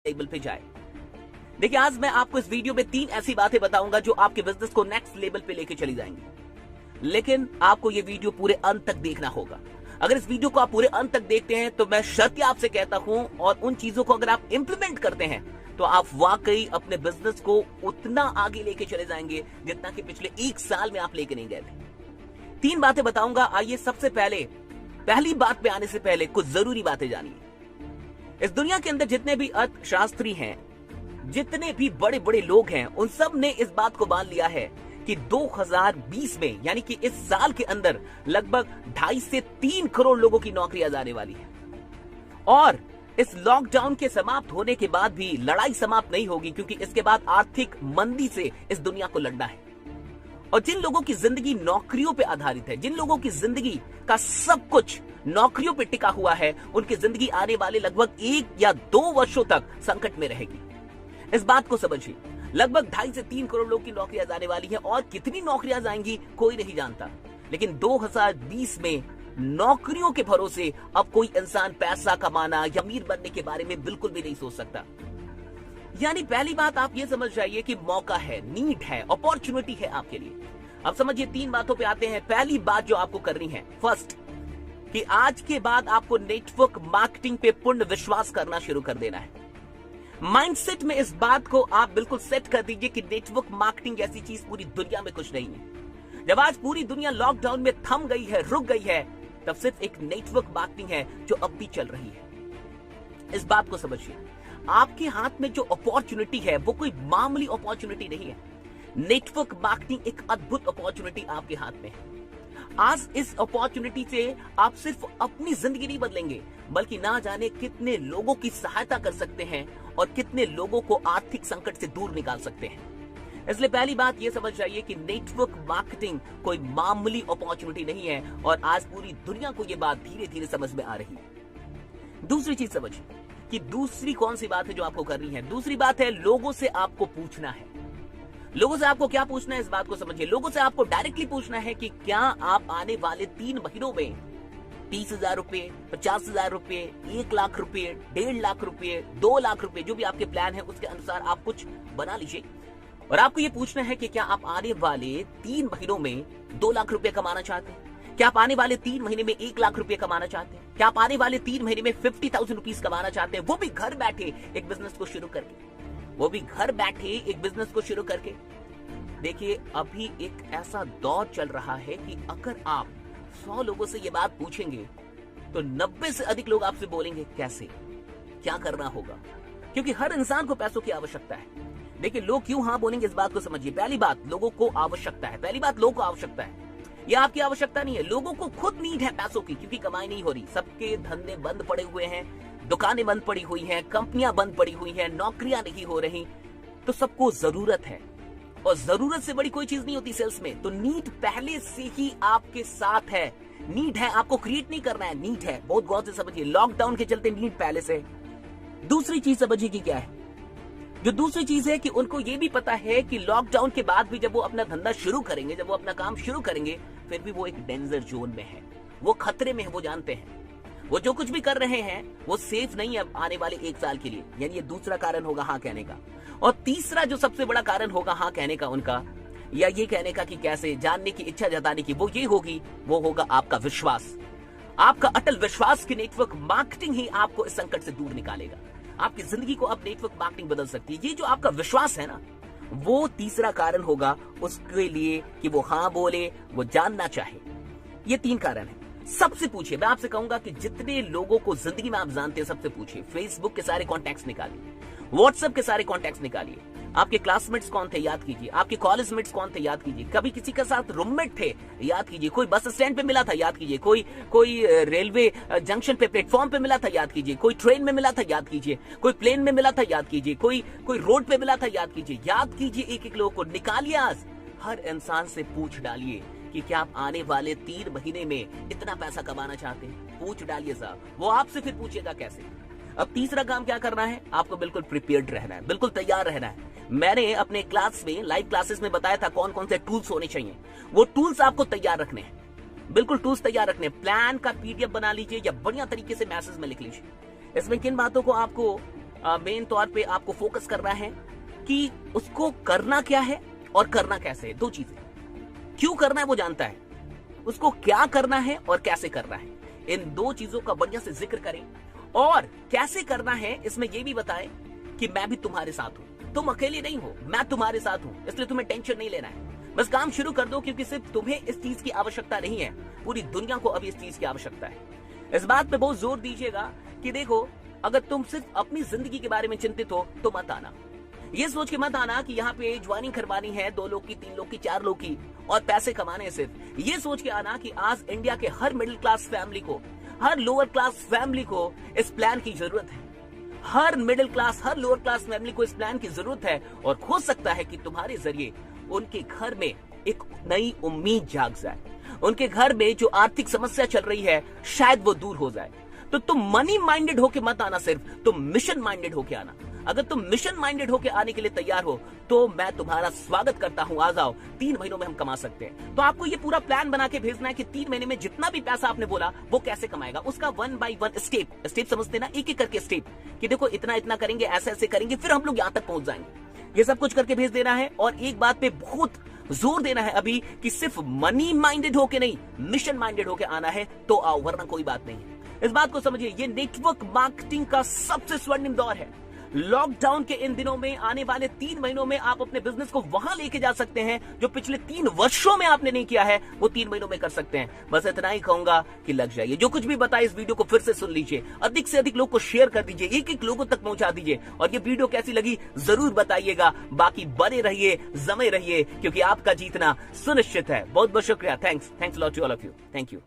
Level पे जाए। देखिए, आज मैं आपको इस वीडियो में 3 ऐसी बातें बताऊंगा जो आपके बिजनेस को नेक्स्ट लेवल पे लेके चली जाएंगी। लेकिन आपको ये वीडियो पूरे अंत तक देखना होगा। अगर इस वीडियो को आप पूरे अंत तक देखते हैं तो मैं शर्त आपसे कहता हूं, और उन चीजों को अगर आप इंप्लीमेंट करते हैं तो आप वाकई अपने बिजनेस को उतना आगे लेके चले जाएंगे जितना कि पिछले 1 साल में आप लेके नहीं गए थे। 3 बातें बताऊंगा। आइए सबसे पहले पहली बात पे आने से पहले कुछ जरूरी बातें जानिए। इस दुनिया के अंदर जितने भी अर्थशास्त्री हैं, जितने भी बड़े बड़े लोग हैं, उन सब ने इस बात को मान लिया है कि 2020 में, यानी कि इस साल के अंदर लगभग 2.5 से 3 करोड़ लोगों की नौकरियां जाने वाली है। और इस लॉकडाउन के समाप्त होने के बाद भी लड़ाई समाप्त नहीं होगी, क्योंकि इसके बाद आर्थिक मंदी से इस दुनिया को लड़ना है। और जिन लोगों की जिंदगी नौकरियों पे आधारित है, जिन लोगों की जिंदगी का सब कुछ नौकरियों पे टिका हुआ है, उनकी जिंदगी आने वाले लगभग 1 या 2 वर्षों तक संकट में रहेगी। इस बात को समझिए। लगभग 2.5 से 3 करोड़ लोग की नौकरियां जाने वाली हैं, और कितनी नौकरियां जाएंगी कोई नहीं जानता। लेकिन 2020 में नौकरियों के भरोसे अब कोई इंसान पैसा कमाना या अमीर बनने के बारे में बिल्कुल भी नहीं सोच सकता। यानी पहली बात आप ये समझ जाइए कि मौका है, नीड है, अपॉर्चुनिटी है आपके लिए। अब समझिए 3 बातों पे आते हैं। पहली बात जो आपको करनी है, फर्स्ट, कि आज के बाद आपको नेटवर्क मार्केटिंग पे पूर्ण विश्वास करना शुरू कर देना है। माइंडसेट में इस बात को आप बिल्कुल सेट कर दीजिए कि नेटवर्क मार्केटिंग ऐसी चीज पूरी दुनिया में कुछ नहीं है। जब आज पूरी दुनिया लॉकडाउन में थम गई है, रुक गई है, तब सिर्फ एक नेटवर्क मार्केटिंग है जो अब भी चल रही है। इस बात को समझिए। आपके हाथ में जो अपॉर्चुनिटी है वो कोई मामूली अपॉर्चुनिटी नहीं है। नेटवर्क मार्केटिंग एक अद्भुत अपॉर्चुनिटी आपके हाथ में है। आज इस अपॉर्चुनिटी से आप सिर्फ अपनी जिंदगी नहीं बदलेंगे, बल्कि ना जाने कितने लोगों की सहायता कर सकते हैं और कितने लोगों को आर्थिक संकट से दूर निकाल सकते हैं। इसलिए पहली बात यह समझ जाइए कि नेटवर्क मार्केटिंग कोई मामूली अपॉर्चुनिटी नहीं है, और आज पूरी दुनिया को यह बात धीरे धीरे समझ में आ रही है। दूसरी चीज समझिए कि दूसरी कौन सी बात है जो आपको करनी है। दूसरी बात है, लोगों से आपको पूछना है। लोगों से आपको क्या पूछना है, इस बात को समझिए। लोगों से आपको डायरेक्टली पूछना है कि क्या आप आने वाले 3 महीनों में 30,000 रुपए, 50,000 रुपए, 1 लाख रुपए, 1.5 लाख रुपए, 2 लाख रुपए, जो भी आपके प्लान है उसके अनुसार आप कुछ बना लीजिए। और आपको ये पूछना है कि क्या आप आने वाले 3 महीनों में 2 लाख रुपए कमाना चाहते हैं? क्या आप आने वाले 3 महीने में 1 लाख रुपए कमाना चाहते हैं? क्या आप आने वाले 3 महीने में 50,000 रुपीज कमाना चाहते हैं, वो भी घर बैठे एक बिजनेस को शुरू करके? वो भी घर बैठे एक बिजनेस को शुरू करके। देखिए, अभी एक ऐसा दौर चल रहा है कि अगर आप 100 लोगों से ये बात पूछेंगे तो 90 से अधिक लोग आपसे बोलेंगे कैसे, क्या करना होगा, क्योंकि हर इंसान को पैसों की आवश्यकता है। देखिए, लोग क्यों हाँ बोलेंगे इस बात को समझिए। पहली बात, लोगों को आवश्यकता है। पहली बात, लोगों को आवश्यकता है। ये आपकी आवश्यकता नहीं है, लोगों को खुद नीड है पैसों की, क्योंकि कमाई नहीं हो रही। सबके धंधे बंद पड़े हुए हैं, दुकानें बंद पड़ी हुई हैं, कंपनियां बंद पड़ी हुई हैं, नौकरियां नहीं हो रही, तो सबको जरूरत है। और जरूरत से बड़ी कोई चीज नहीं होती सेल्स में। तो नीड पहले से ही आपके साथ है। नीड है, आपको क्रिएट नहीं करना है, नीड है। बहुत गौर से समझिए। लॉकडाउन के चलते नीड पहले से। दूसरी चीज समझिए कि क्या है। जो दूसरी चीज है कि उनको ये भी पता है कि लॉकडाउन के बाद भी जब वो अपना धंधा शुरू करेंगे, जब वो अपना काम शुरू करेंगे, फिर भी वो एक डेंजर जोन में है, वो खतरे में है, वो जानते हैं। वो जो कुछ भी कर रहे हैं वो सेफ नहीं है आने वाले 1 साल के लिए। यानी ये दूसरा कारण होगा हाँ कहने का। और तीसरा जो सबसे बड़ा कारण होगा हाँ कहने का उनका, या ये कहने का कि कैसे, जानने की इच्छा जताने की, वो ये होगी, वो होगा आपका विश्वास। आपका अटल विश्वास कि नेटवर्क मार्केटिंग ही आपको इस संकट से दूर निकालेगा। आपकी जिंदगी को अब नेटवर्क मार्केटिंग बदल सकती है। ये जो आपका विश्वास है ना, वो तीसरा कारण होगा उसके लिए कि वो हाँ बोले, वो जानना चाहे। ये 3 कारण है। सबसे पूछिए, मैं आपसे कहूंगा कि जितने लोगों को जिंदगी में आप जानते हैं सबसे पूछिए। फेसबुक के सारे कॉन्टैक्ट्स निकालिए, व्हाट्सएप के सारे कॉन्टैक्ट्स निकालिए। आपके क्लासमेट्स कौन थे, याद कीजिए। आपके कॉलेज मेट्स कौन थे, याद कीजिए। कभी किसी के साथ रूममेट थे, याद कीजिए। कोई बस स्टैंड पे मिला था, याद कीजिए। कोई रेलवे जंक्शन पे, प्लेटफॉर्म पे मिला था, याद कीजिए। कोई ट्रेन में मिला था, याद कीजिए। कोई प्लेन में मिला था, याद कीजिए। कोई रोड पे मिला था, याद कीजिए। याद कीजिए एक लोगों को, निकालिए। आज हर इंसान से पूछ डालिए कि क्या आप आने वाले 3 महीने में इतना पैसा कमाना चाहते हैं। पूछ डालिए साहब, वो आपसे फिर पूछेगा कैसे। अब तीसरा काम क्या करना है, आपको बिल्कुल प्रिपेयर्ड रहना है, बिल्कुल तैयार रहना है। मैंने अपने क्लास में, लाइव क्लासेस में बताया था कौन कौन से टूल्स होने चाहिए। वो टूल्स आपको तैयार रखने हैं, बिल्कुल टूल्स तैयार रखने। प्लान का PDF बना लीजिए या बढ़िया तरीके से मैसेज में लिख लीजिए। इसमें किन बातों को आपको मेन तौर पे आपको फोकस करना है कि उसको करना क्या है और करना कैसे है। दो चीजें, क्यों करना है वो जानता है, उसको क्या करना है और कैसे करना है। इन दो चीजों का बढ़िया से जिक्र करें और कैसे करना है इसमें यह भी बताएं कि मैं भी तुम्हारे साथ हूं, तुम अकेले नहीं हो, मैं तुम्हारे साथ हूं, इसलिए तुम्हें टेंशन नहीं लेना है। बस काम शुरू कर दो, क्योंकि सिर्फ तुम्हें इस चीज की आवश्यकता नहीं है, पूरी दुनिया को अभी इस चीज की आवश्यकता है। इस बात पे बहुत जोर दीजिएगा कि देखो, अगर तुम सिर्फ अपनी जिंदगी के बारे में चिंतित हो तो मत आना। ये सोच के मत आना कि यहाँ पे ज्वाइनिंग करवानी है 2 लोग की, 3 लोग की, 4 लोग की और पैसे कमाने हैं सिर्फ। ये सोच के आना कि आज इंडिया के हर मिडिल क्लास फैमिली को, हर लोअर क्लास फैमिली को इस प्लान की जरूरत है। हर मिडिल क्लास, हर लोअर क्लास फैमिली को इस प्लान की जरूरत है और हो सकता है कि तुम्हारे जरिए उनके घर में एक नई उम्मीद जाग जाए, उनके घर में जो आर्थिक समस्या चल रही है शायद वो दूर हो जाए। तो तुम मनी माइंडेड होके मत आना, सिर्फ तुम मिशन माइंडेड होके आना। अगर तुम मिशन माइंडेड होके आने के लिए तैयार हो तो मैं तुम्हारा स्वागत करता हूं, आ जाओ। 3 महीनों में हम कमा सकते हैं। तो आपको ये पूरा प्लान बना के भेजना है कि 3 महीने में जितना भी पैसा आपने बोला वो कैसे कमाएगा, उसका 1 बाय 1 स्टेप समझते ना, एक एक करके स्टेप कि देखो इतना इतना करेंगे, ऐसे ऐसे करेंगे, फिर हम लोग यहां तक पहुंच जाएंगे। ये सब कुछ करके भेज देना है। और एक बात पे बहुत जोर देना है अभी कि सिर्फ मनी माइंडेड होके नहीं, मिशन माइंडेड होके आना है तो आओ, वरना कोई बात नहीं है। इस बात को समझिए, ये नेटवर्क मार्केटिंग का सबसे स्वर्णिम दौर है। लॉकडाउन के इन दिनों में, आने वाले 3 महीनों में आप अपने बिजनेस को वहां लेके जा सकते हैं जो पिछले 3 वर्षों में आपने नहीं किया है, वो 3 महीनों में कर सकते हैं। बस इतना ही कहूंगा कि लग जाइए। जो कुछ भी बताया इस वीडियो को फिर से सुन लीजिए, अधिक से अधिक लोग को शेयर कर दीजिए, एक एक लोगों तक पहुंचा दीजिए और ये वीडियो कैसी लगी जरूर बताइएगा। बाकी बने रहिए, जमे रहिए, क्योंकि आपका जीतना सुनिश्चित है। बहुत बहुत शुक्रिया। Thanks lot to all of you. Thank you.